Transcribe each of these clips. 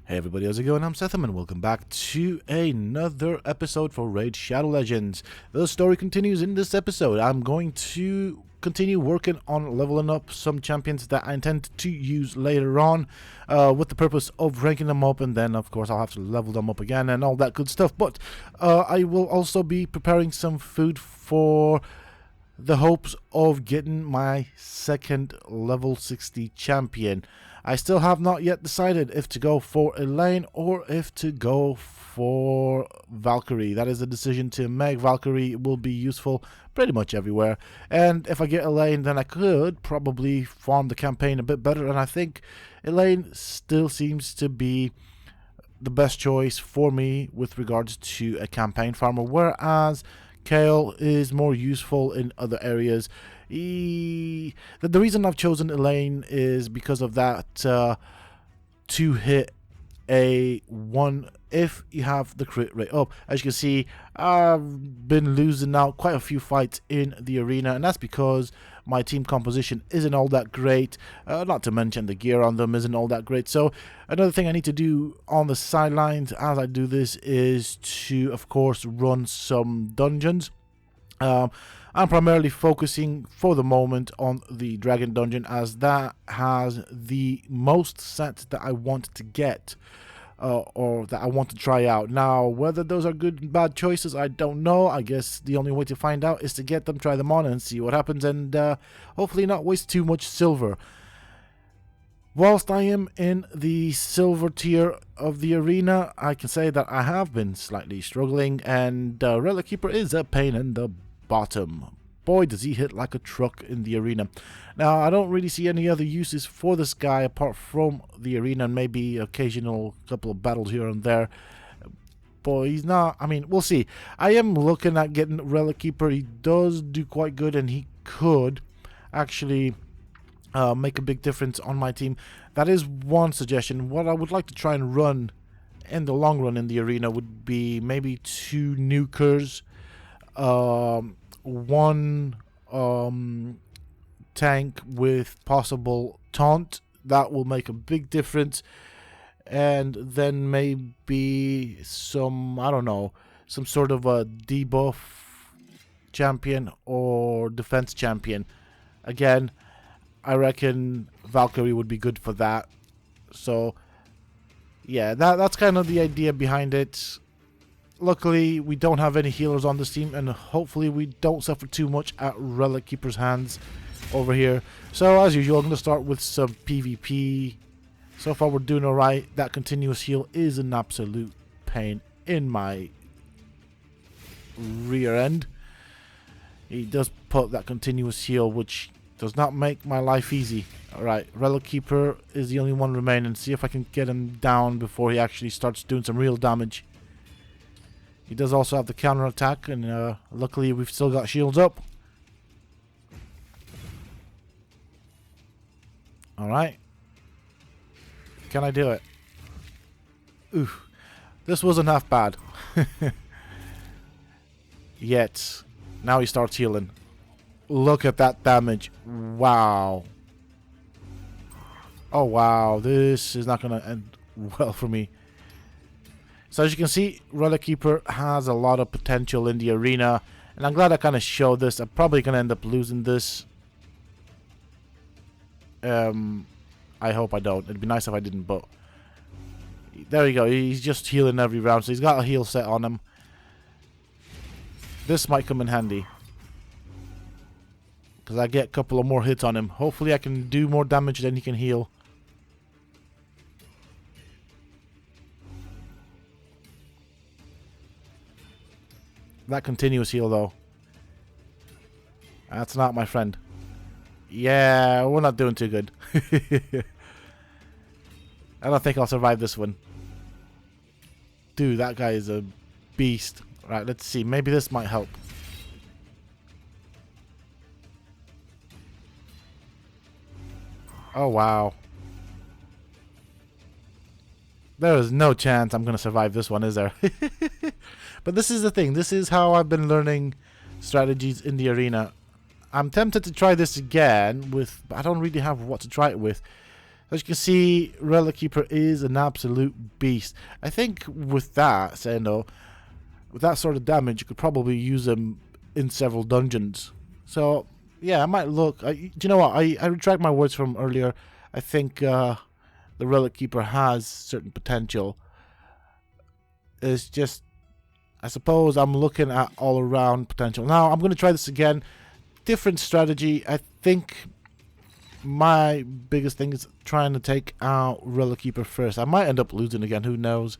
Hey everybody, how's it going? I'm Sethum and welcome back to another episode for Raid Shadow Legends. The story continues in this episode. I'm going to continue working on leveling up some champions that I intend to use later on with the purpose of ranking them up, and then of course I'll have to level them up again and all that good stuff. But I will also be preparing some food for the hopes of getting my second level 60 champion. I still have not yet decided if to go for Elaine or if to go for Valkyrie. That is a decision to make. Valkyrie will be useful pretty much everywhere. And if I get Elaine, then I could probably farm the campaign a bit better. And I think Elaine still seems to be the best choice for me with regards to a campaign farmer. Whereas Kale is more useful in other areas. The reason I've chosen Elaine is because of that 2-hit a 1 if you have the crit rate up. As you can see, I've been losing out quite a few fights in the arena, and that's because my team composition isn't all that great, not to mention the gear on them isn't all that great. So another thing I need to do on the sidelines as I do this is to, of course, run some dungeons. I'm primarily focusing for the moment on the Dragon Dungeon, as that has the most sets that I want to get, or that I want to try out. Now, whether those are good and bad choices, I don't know. I guess the only way to find out is to get them, try them on, and see what happens, and hopefully not waste too much silver. Whilst I am in the silver tier of the arena, I can say that I have been slightly struggling, and Relic Keeper is a pain in the bottom. Boy, does he hit like a truck in the arena. Now, I don't really see any other uses for this guy apart from the arena and maybe occasional couple of battles here and there. Boy, he's not, I mean, we'll see. I am looking at getting Relic Keeper. He does do quite good, and he could actually make a big difference on my team. That is one suggestion. What I would like to try and run in the long run in the arena would be maybe 2 nukers, one tank with possible taunt. That will make a big difference. And then maybe some, I don't know, some sort of a debuff champion or defense champion. Again, I reckon Valkyrie would be good for that. So yeah, that's kind of the idea behind it. Luckily, we don't have any healers on this team, and hopefully we don't suffer too much at Relic Keeper's hands over here. So, as usual, I'm going to start with some PvP. So far, we're doing alright. That continuous heal is an absolute pain in my rear end. He does put that continuous heal, which does not make my life easy. Alright, Relic Keeper is the only one remaining. See if I can get him down before he actually starts doing some real damage. He does also have the counter attack, and luckily we've still got shields up. Alright. Can I do it? Oof. This wasn't half bad. Yet. Now he starts healing. Look at that damage. Wow. Oh wow. This is not going to end well for me. So as you can see, Relic Keeper has a lot of potential in the arena, and I'm glad I kind of showed this. I'm probably going to end up losing this. I hope I don't. It'd be nice if I didn't, but there you go. He's just healing every round, so he's got a heal set on him. This might come in handy, because I get a couple of more hits on him. Hopefully I can do more damage than he can heal. That continuous heal, though. That's not my friend. Yeah, we're not doing too good. I don't think I'll survive this one. Dude, that guy is a beast. Right, let's see. Maybe this might help. Oh, wow. There is no chance I'm going to survive this one, is there? But this is the thing. This is how I've been learning strategies in the arena. I'm tempted to try this again with... I don't really have what to try it with. As you can see, Relic Keeper is an absolute beast. I think with that, saying though, with that sort of damage, you could probably use him in several dungeons. So, yeah, I might look. Do you know what? I retract my words from earlier. I think the Relic Keeper has certain potential. It's just, I suppose I'm looking at all around potential. Now, I'm going to try this again. Different strategy. I think my biggest thing is trying to take out Relic Keeper first. I might end up losing again. Who knows?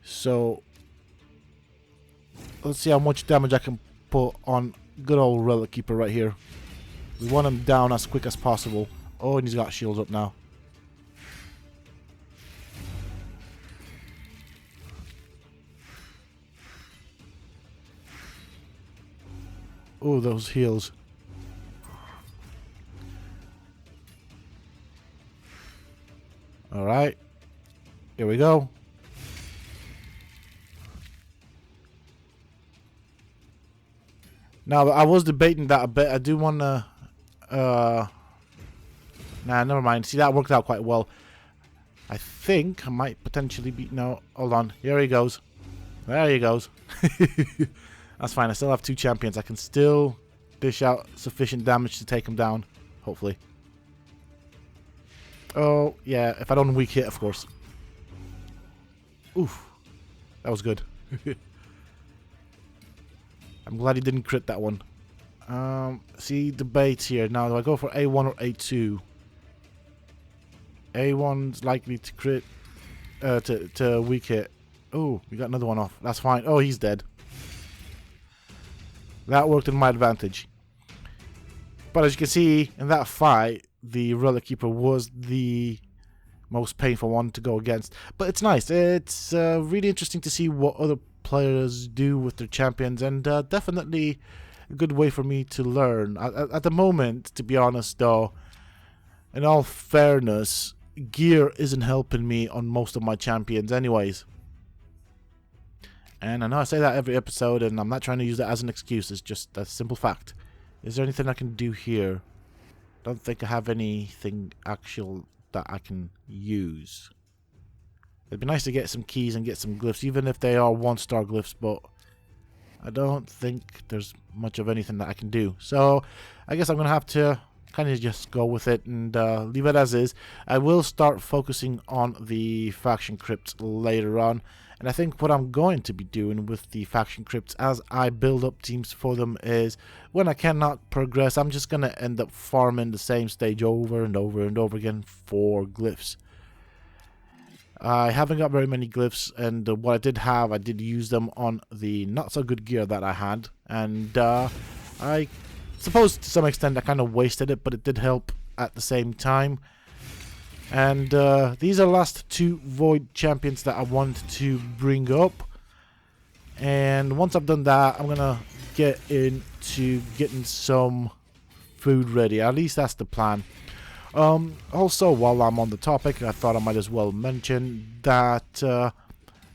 So, let's see how much damage I can put on good old Relic Keeper right here. We want him down as quick as possible. Oh, and he's got shields up now. Oh, those heals. Alright. Here we go. Now, I was debating that a bit. I do want to... Nah, never mind. See, that worked out quite well. I think I might potentially be... No, hold on. Here he goes. There he goes. That's fine. I still have 2 champions. I can still dish out sufficient damage to take him down. Hopefully. Oh, yeah. If I don't weak hit, of course. Oof. That was good. I'm glad he didn't crit that one. See, debate here. Now, do I go for A1 or A2? A1's likely to crit... to weak hit. Oh, we got another one off. That's fine. Oh, he's dead. That worked in my advantage. But as you can see, in that fight, the Relic Keeper was the most painful one to go against. But it's nice. It's really interesting to see what other players do with their champions, and definitely a good way for me to learn. At the moment, to be honest though, in all fairness, gear isn't helping me on most of my champions anyways. And I know I say that every episode, and I'm not trying to use that as an excuse. It's just a simple fact. Is there anything I can do here? Don't think I have anything actual that I can use. It'd be nice to get some keys and get some glyphs, even if they are 1-star glyphs, but I don't think there's much of anything that I can do. So I guess I'm going to have to kind of just go with it and leave it as is. I will start focusing on the faction crypts later on. And I think what I'm going to be doing with the faction crypts as I build up teams for them is when I cannot progress, I'm just going to end up farming the same stage over and over and over again for glyphs. I haven't got very many glyphs, and what I did have, I did use them on the not so good gear that I had. And I suppose to some extent I kind of wasted it, but it did help at the same time. And these are the last 2 Void champions that I want to bring up. And once I've done that, I'm going to get into getting some food ready. At least that's the plan. Also, while I'm on the topic, I thought I might as well mention that,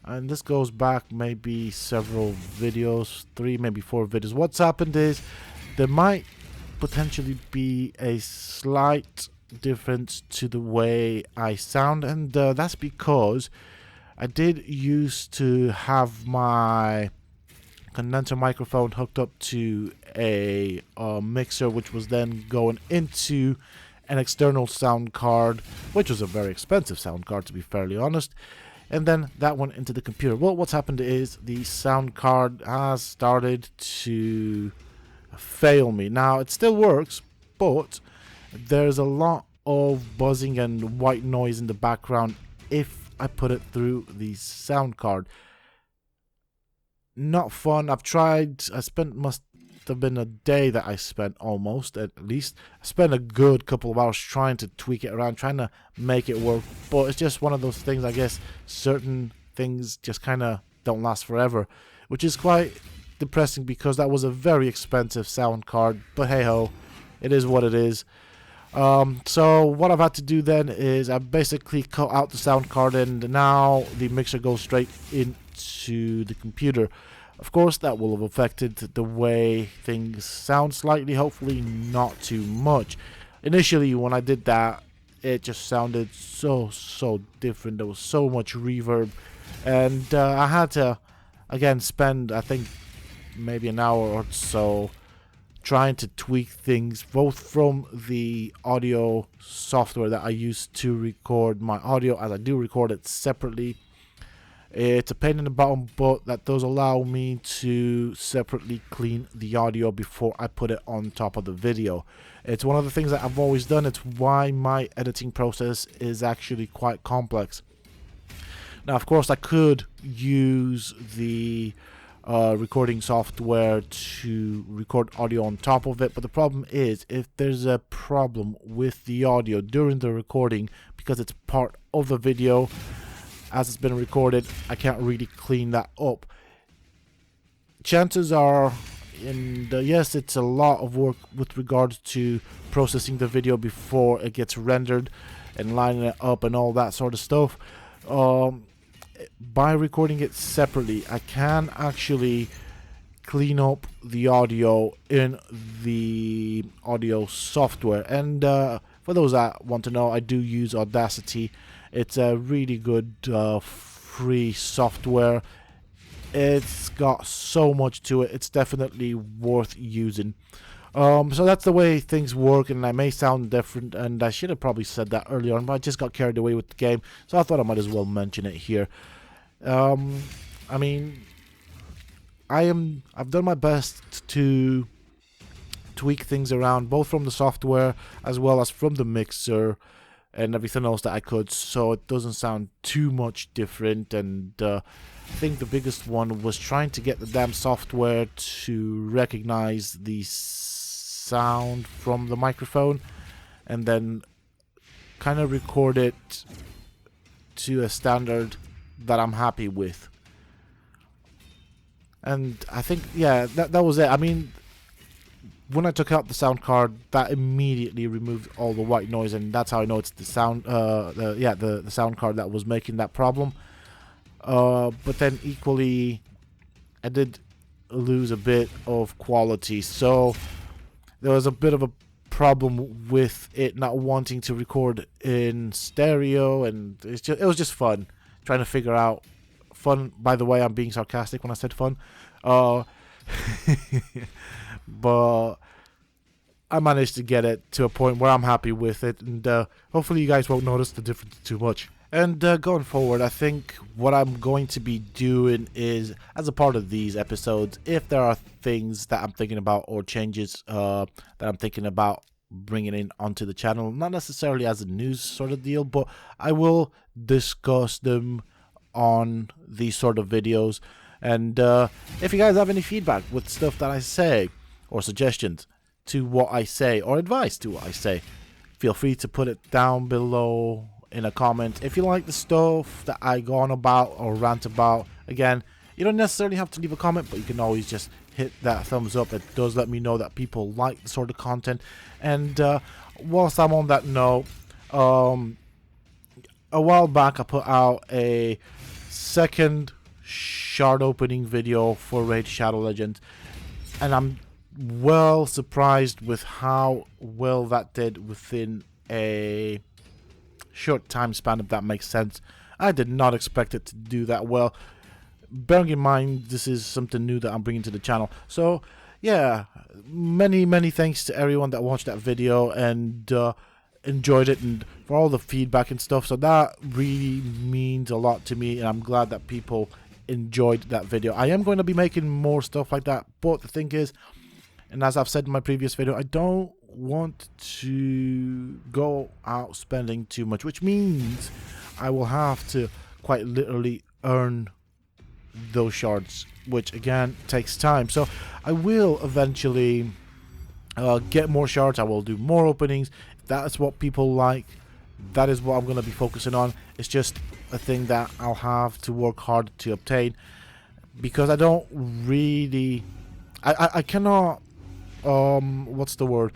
and this goes back maybe several videos, 3, maybe 4 videos. What's happened is there might potentially be a slight difference to the way I sound, and that's because I did used to have my condenser microphone hooked up to a mixer, which was then going into an external sound card, which was a very expensive sound card to be fairly honest, and then that went into the computer. Well, what's happened is the sound card has started to fail me. Now it still works, but there's a lot of buzzing and white noise in the background if I put it through the sound card. Not fun. I've tried. Must have been a day that I spent, almost at least. I spent a good couple of hours trying to tweak it around, trying to make it work, but it's just one of those things. I guess certain things just kind of don't last forever, which is quite depressing because that was a very expensive sound card, but hey ho, it is what it is. So what I've had to do then is I basically cut out the sound card, and now the mixer goes straight into the computer. Of course, that will have affected the way things sound slightly, hopefully not too much. initially when I did that, it just sounded so different. There was so much reverb, and I had to again spend, I think, maybe an hour or so trying to tweak things, both from the audio software that I use to record my audio, as I do record it separately. It's a pain in the bottom, but that does allow me to separately clean the audio before I put it on top of the video. It's one of the things that I've always done. It's why my editing process is actually quite complex. Now, of course, I could use the recording software to record audio on top of it, but the problem is, if there's a problem with the audio during the recording, because it's part of the video as it's been recorded, I can't really clean that up. Chances are, and yes, it's a lot of work with regards to processing the video before it gets rendered and lining it up and all that sort of stuff. By recording it separately, I can actually clean up the audio in the audio software. And for those that want to know, I do use Audacity. It's a really good free software. It's got so much to it. It's definitely worth using. So that's the way things work, and I may sound different, and I should have probably said that earlier on, but I just got carried away with the game, so I thought I might as well mention it here. I mean, I've done my best to tweak things around, both from the software as well as from the mixer and everything else that I could, so it doesn't sound too much different. And I think the biggest one was trying to get the damn software to recognize the sound from the microphone and then kind of record it to a standard that I'm happy with. And I think, yeah, that was it. I mean, when I took out the sound card, that immediately removed all the white noise, and that's how I know it's the sound the sound card that was making that problem. But then equally, I did lose a bit of quality, so there was a bit of a problem with it not wanting to record in stereo, and it was just fun trying to figure out. Fun, by the way, I'm being sarcastic when I said fun. But I managed to get it to a point where I'm happy with it, and hopefully you guys won't notice the difference too much. And going forward, I think what I'm going to be doing is, as a part of these episodes, if there are things that I'm thinking about or changes that I'm thinking about bringing in onto the channel, not necessarily as a news sort of deal, but I will discuss them on these sort of videos. And if you guys have any feedback with stuff that I say, or suggestions to what I say, or advice to what I say, feel free to put it down below in a comment. If you like the stuff that I go on about or rant about, again, you don't necessarily have to leave a comment, but you can always just hit that thumbs up. It does let me know that people like the sort of content. And whilst I'm on that note, a while back I put out a second shard opening video for Raid Shadow Legends, and I'm well surprised with how well that did within a short time span, if that makes sense. I did not expect it to do that well, bearing in mind this is something new that I'm bringing to the channel. So yeah, many thanks to everyone that watched that video and enjoyed it, and for all the feedback and stuff. So that really means a lot to me, and I'm glad that people enjoyed that video. I am going to be making more stuff like that, but the thing is, and as I've said in my previous video, I don't want to go out spending too much, which means I will have to quite literally earn those shards, which again takes time. So I will eventually get more shards. I will do more openings. If that's what people like, that is what I'm going to be focusing on. It's just a thing that I'll have to work hard to obtain, because I don't really, I cannot, what's the word?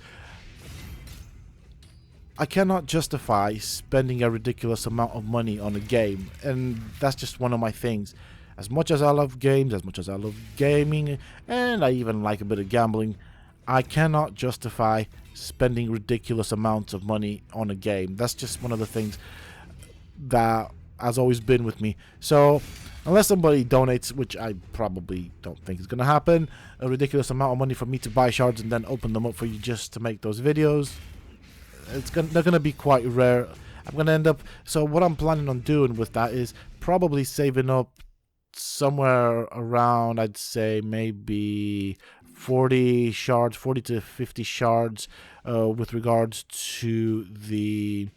I cannot justify spending a ridiculous amount of money on a game, and that's just one of my things. As much as I love games, as much as I love gaming, and I even like a bit of gambling, I cannot justify spending ridiculous amounts of money on a game. That's just one of the things that has always been with me. So unless somebody donates, which I probably don't think is going to happen, a ridiculous amount of money for me to buy shards and then open them up for you just to make those videos, they're going to be quite rare. I'm going to end up... So what I'm planning on doing with that is probably saving up somewhere around, I'd say, maybe 40 shards, 40 to 50 shards with regards to the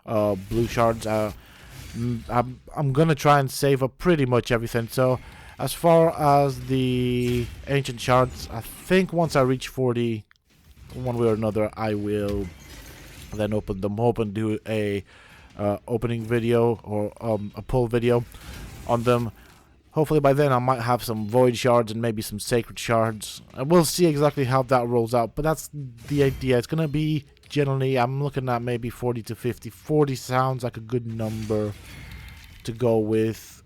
blue shards. I'm going to try and save up pretty much everything. So as far as the ancient shards, I think once I reach 40, one way or another, I will then open them up and do a opening video or a pull video on them. Hopefully by then I might have some void shards and maybe some sacred shards. And we'll see exactly how that rolls out, but that's the idea. It's going to be generally, I'm looking at maybe 40 to 50. 40 sounds like a good number to go with.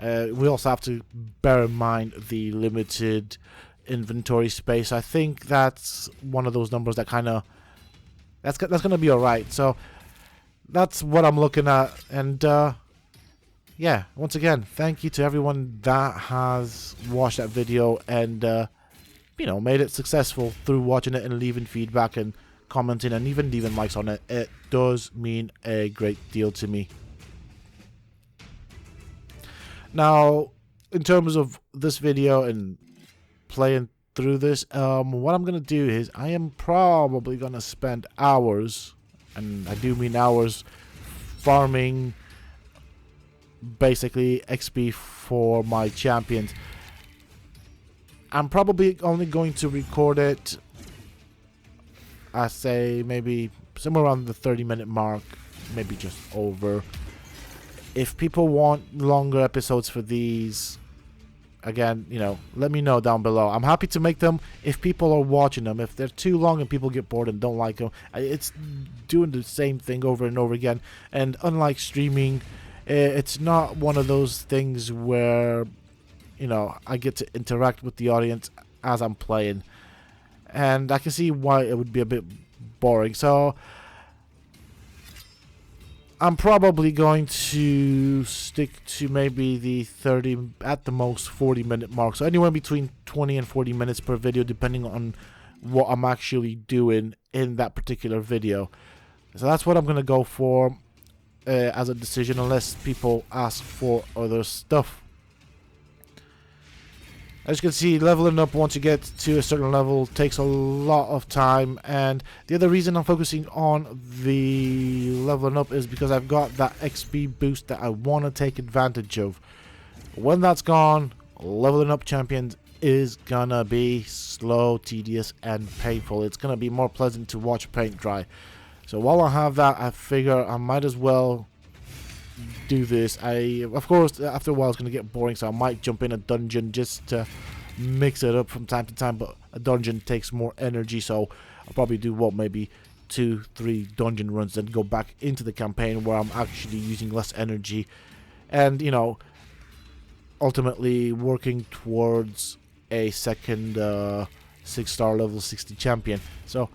We also have to bear in mind the limited inventory space. I think that's one of those numbers that kind of... That's going to be alright. So that's what I'm looking at. And yeah, once again, thank you to everyone that has watched that video and you know, made it successful through watching it and leaving feedback and commenting and even leaving likes on it. It does mean a great deal to me. Now, in terms of this video and playing through this, what I'm gonna do is I am probably gonna spend hours, and I do mean hours, farming basically XP for my champions. I'm probably only going to record it, I say maybe somewhere around the 30-minute mark, maybe just over. If people want longer episodes for these, again, you know, let me know down below. I'm happy to make them if people are watching them. If they're too long and people get bored and don't like them, it's doing the same thing over and over again. And unlike streaming, it's not one of those things where, you know, I get to interact with the audience as I'm playing. And I can see why it would be a bit boring. So I'm probably going to stick to maybe the 30, at the most 40-minute mark. So anywhere between 20 and 40 minutes per video, depending on what I'm actually doing in that particular video. So that's what I'm going to go for as a decision, unless people ask for other stuff. As you can see, leveling up once you get to a certain level takes a lot of time, and the other reason I'm focusing on the leveling up is because I've got that XP boost that I want to take advantage of. When that's gone, leveling up champions is gonna be slow, tedious, and painful. It's gonna be more pleasant to watch paint dry. So while I have that, I figure I might as well do this. Of course, after a while it's going to get boring, so I might jump in a dungeon just to mix it up from time to time, but a dungeon takes more energy, so I'll probably do, what, maybe 2-3 dungeon runs, then go back into the campaign where I'm actually using less energy, and, you know, ultimately working towards a second 6-star level 60 champion. So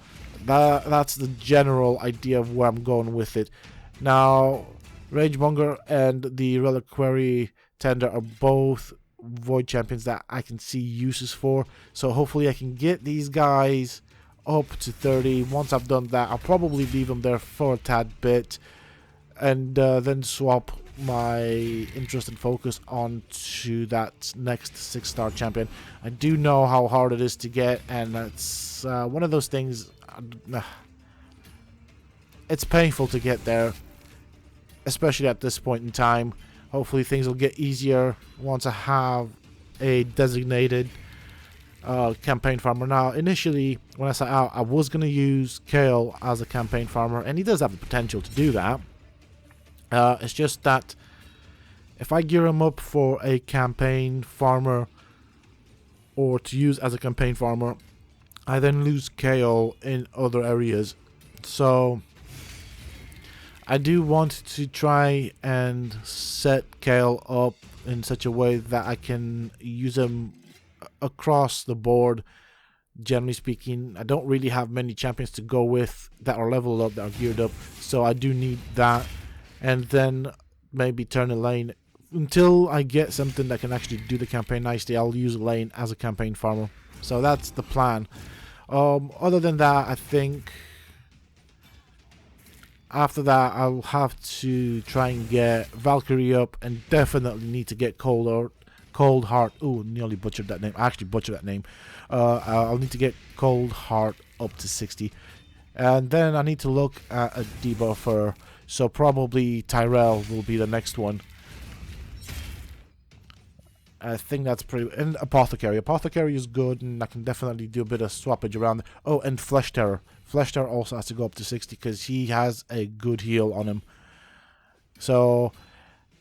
that's the general idea of where I'm going with it. Now, Ragemonger and the Reliquary Tender are both void champions that I can see uses for, so hopefully I can get these guys up to 30. Once I've done that, I'll probably leave them there for a tad bit, and then swap my interest and focus onto that next 6-star champion. I do know how hard it is to get, and it's one of those things, it's painful to get there, especially at this point in time. Hopefully things will get easier once I have a designated campaign farmer. Now, initially, when I set out, I was going to use Kale as a campaign farmer, and he does have the potential to do that. It's just that if I gear him up for a campaign farmer, or to use as a campaign farmer, I then lose Kale in other areas. So I do want to try and set Kale up in such a way that I can use him across the board, Generally speaking, I don't really have many champions to go with that are leveled up, that are geared up, so I do need that. And then maybe turn a lane until I get something that can actually do the campaign nicely. I'll use a lane as a campaign farmer. So that's the plan. Other than that, I think after that I'll have to try and get Valkyrie up, and definitely need to get Cold Heart. Ooh, nearly butchered that name. I actually butchered that name. I'll need to get Cold Heart up to 60. And then I need to look at a debuffer. So probably Tyrell will be the next one. I think that's pretty... And Apothecary. Apothecary is good, and I can definitely do a bit of swappage around. Oh, and Flesh Terror. Flesh Terror also has to go up to 60 because he has a good heal on him. So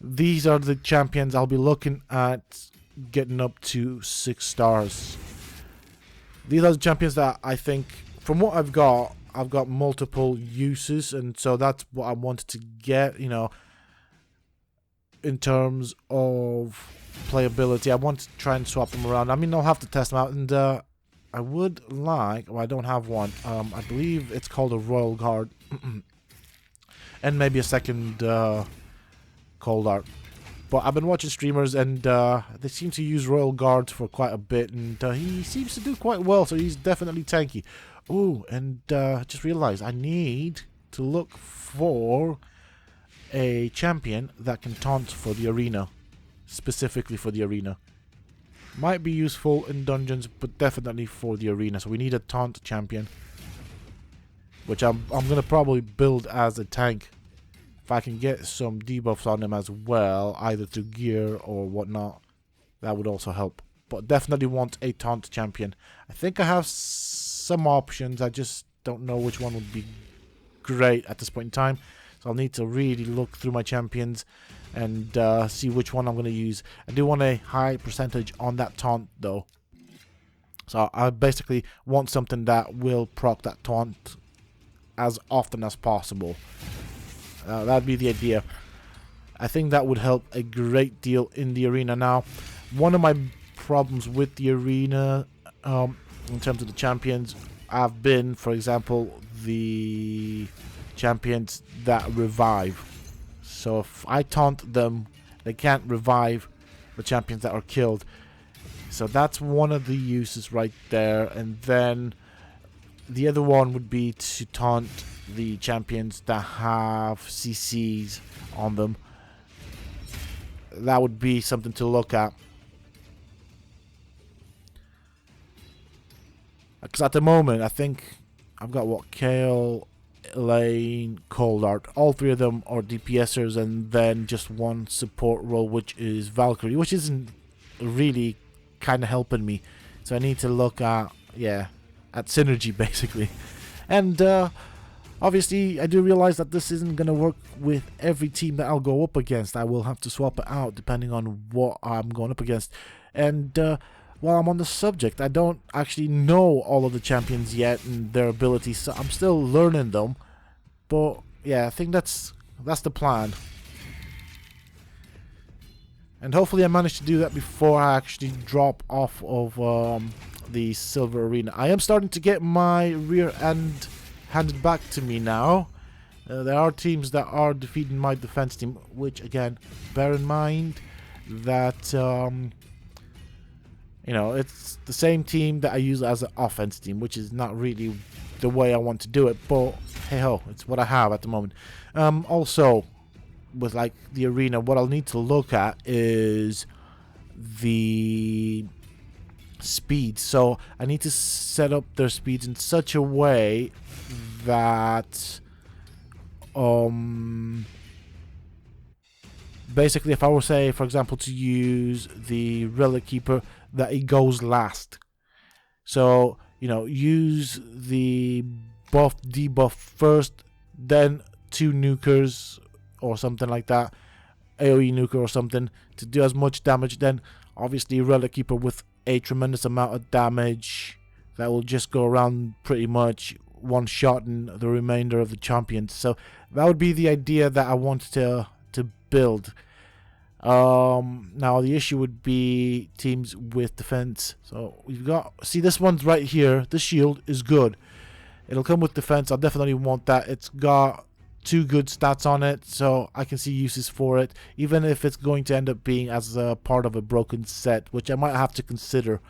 these are the champions I'll be looking at getting up to 6 stars. These are the champions that I think, from what I've got multiple uses, and so that's what I wanted to get, you know, in terms of playability. I want to try and swap them around. I mean, I'll have to test them out, and I would like... Well, I don't have one. I believe it's called a Royal Guard. And maybe a second Cold Art. But I've been watching streamers, and they seem to use Royal Guards for quite a bit, and he seems to do quite well, so he's definitely tanky. Ooh, and just realized I need to look for a champion that can taunt for the arena. Specifically for the arena. Might be useful in dungeons, but definitely for the arena. So we need a taunt champion, which I'm gonna probably build as a tank. If I can get some debuffs on him as well, either through gear or whatnot, that would also help. But definitely want a taunt champion. I think I have some options. I just don't know which one would be great at this point in time. So I'll need to really look through my champions and see which one I'm going to use. I do want a high percentage on that taunt though. So I basically want something that will proc that taunt as often as possible. That'd be the idea. I think that would help a great deal in the arena. Now, one of my problems with the arena in terms of the champions have been, for example, the champions that revive. So if I taunt them, they can't revive the champions that are killed. So that's one of the uses right there. And then the other one would be to taunt the champions that have CCs on them. That would be something to look at. Because at the moment, I think I've got what? Kale, Elaine, Cold Art. All three of them are DPSers, and then just one support role, which is Valkyrie, which isn't really kind of helping me. So I need to look at, yeah, at synergy basically. And obviously I do realize that this isn't going to work with every team that I'll go up against. I will have to swap it out depending on what I'm going up against. And while I'm on the subject, I don't actually know all of the champions yet and their abilities, so I'm still learning them. But yeah, I think that's the plan. And hopefully I manage to do that before I actually drop off of the Silver Arena. I am starting to get my rear end handed back to me now. There are teams that are defeating my defense team, which again, bear in mind that you know, it's the same team that I use as an offense team, which is not really the way I want to do it, but hey ho, it's what I have at the moment. Also, with like the arena, what I'll need to look at is the speed. So I need to set up their speeds in such a way that basically if I were, say, for example, to use the Relic Keeper, that it goes last. So, you know, use the buff debuff first, then 2 nukers or something like that, AoE nuker or something, to do as much damage. Then obviously Relic Keeper with a tremendous amount of damage that will just go around pretty much one-shotting the remainder of the champions. So that would be the idea that I wanted to build. Now the issue would be teams with defense. So we've got, see, this one's right here. The shield is good. It'll come with defense. I'll definitely want that. It's got 2 good stats on it, so I can see uses for it, even if it's going to end up being as a part of a broken set, which I might have to consider.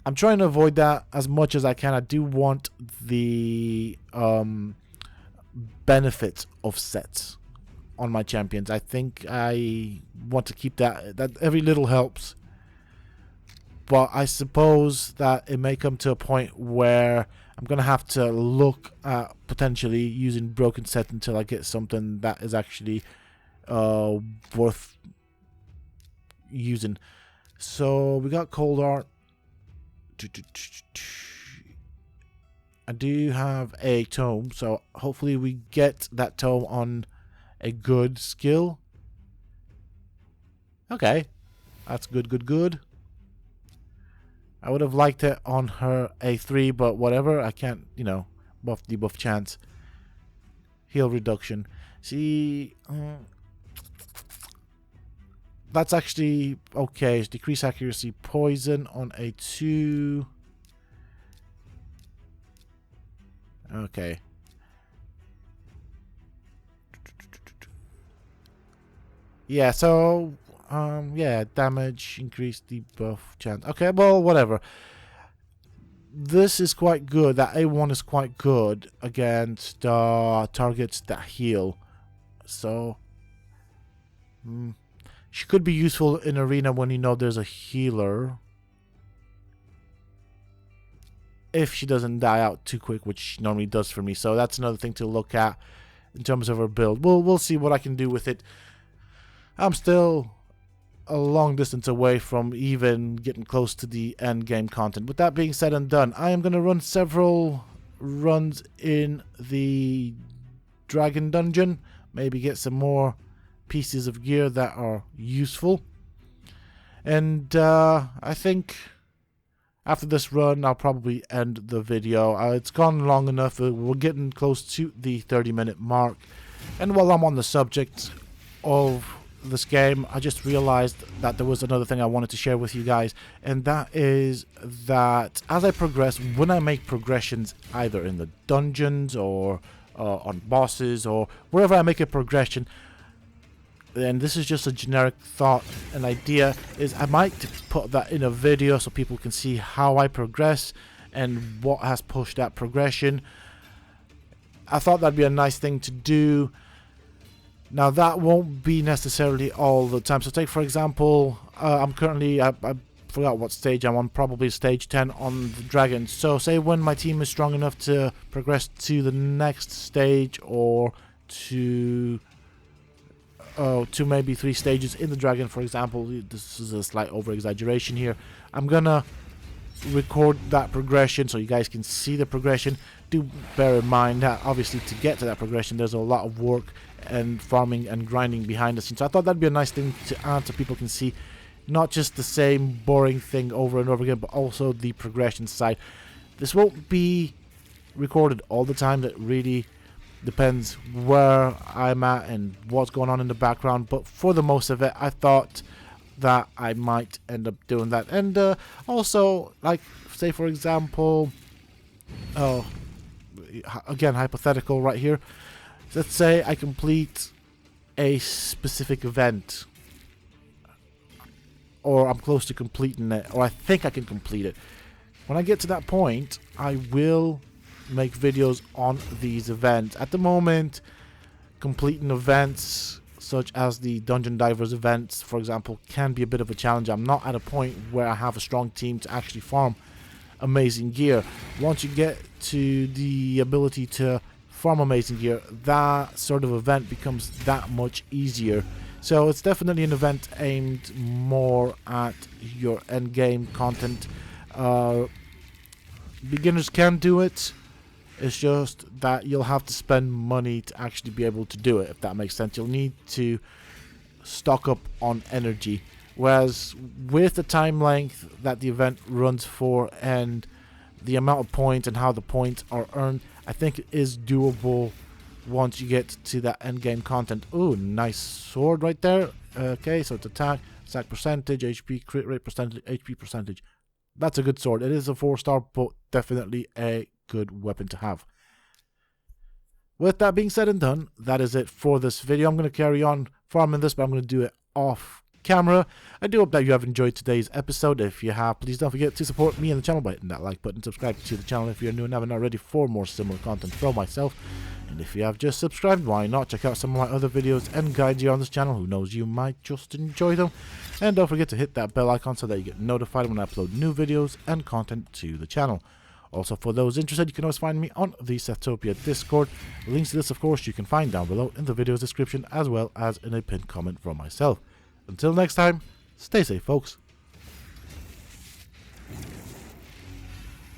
I'm trying to avoid that as much as I can. I do want the benefits of sets on my champions. I think I want to keep that every little helps. But I suppose that it may come to a point where I'm going to have to look at potentially using broken set until I get something that is actually worth using. So we got cold art. I do have a tome, so hopefully we get that tome on a good skill. Okay, that's good. I would have liked it on her A3, but whatever. I can't, buff debuff chance. Heal reduction. See, that's actually okay. Decrease accuracy, poison on A2. Okay. Yeah, so yeah, damage, increase debuff chance. Okay, well, whatever. This is quite good. That A1 is quite good against targets that heal. So she could be useful in arena when there's a healer. If she doesn't die out too quick, which she normally does for me. So that's another thing to look at in terms of her build. We'll see what I can do with it. I'm still a long distance away from even getting close to the end game content. With that being said and done, I am going to run several runs in the Dragon Dungeon. Maybe get some more pieces of gear that are useful. And I think after this run, I'll probably end the video. It's gone long enough. We're getting close to the 30-minute mark. And while I'm on the subject of this game, I just realized that there was another thing I wanted to share with you guys, and that is that as I progress, when I make progressions either in the dungeons or on bosses or wherever I make a progression, and this is just a generic thought, an idea, is I might put that in a video so people can see how I progress and what has pushed that progression. I thought that'd be a nice thing to do. Now that won't be necessarily all the time. So take for example, I'm currently, I forgot what stage I'm on, probably stage 10 on the dragon. So say when my team is strong enough to progress to the next stage, or to maybe 3 stages in the dragon, for example. This is a slight over exaggeration here. I'm gonna record that progression so you guys can see the progression. Do bear in mind that obviously to get to that progression there's a lot of work and farming and grinding behind the scenes. So I thought that'd be a nice thing to add so people can see not just the same boring thing over and over again, but also the progression side. This won't be recorded all the time. That really depends where I'm at and what's going on in the background, but for the most of it I thought that I might end up doing that. And also, like, say for example, again, hypothetical right here, let's say I complete a specific event, or I'm close to completing it, or I think I can complete it. When I get to that point, I will make videos on these events. At the moment, completing events such as the Dungeon Divers events, for example, can be a bit of a challenge. I'm not at a point where I have a strong team to actually farm amazing gear. Once you get to the ability to farm amazing gear, that sort of event becomes that much easier. So it's definitely an event aimed more at your end game content. Beginners can do it. It's just that you'll have to spend money to actually be able to do it, if that makes sense. You'll need to stock up on energy. Whereas with the time length that the event runs for and the amount of points and how the points are earned, I think it is doable once you get to that end game content. Ooh, nice sword right there. Okay, so it's attack percentage, HP, crit rate percentage, HP percentage. That's a good sword. It is a 4-star, but definitely a good weapon to have. With that being said and done, that is it for this video. I'm going to carry on farming this, but I'm going to do it off camera. I do hope that you have enjoyed today's episode. If you have, please don't forget to support me and the channel by hitting that like button. Subscribe to the channel if you're new and haven't already for more similar content from myself. And if you have just subscribed, why not check out some of my other videos and guides here on this channel. Who knows, you might just enjoy them. And don't forget to hit that bell icon so that you get notified when I upload new videos and content to the channel. Also, for those interested, you can always find me on the Sethum Discord. Links to this, of course, you can find down below in the video's description, as well as in a pinned comment from myself. Until next time, stay safe, folks.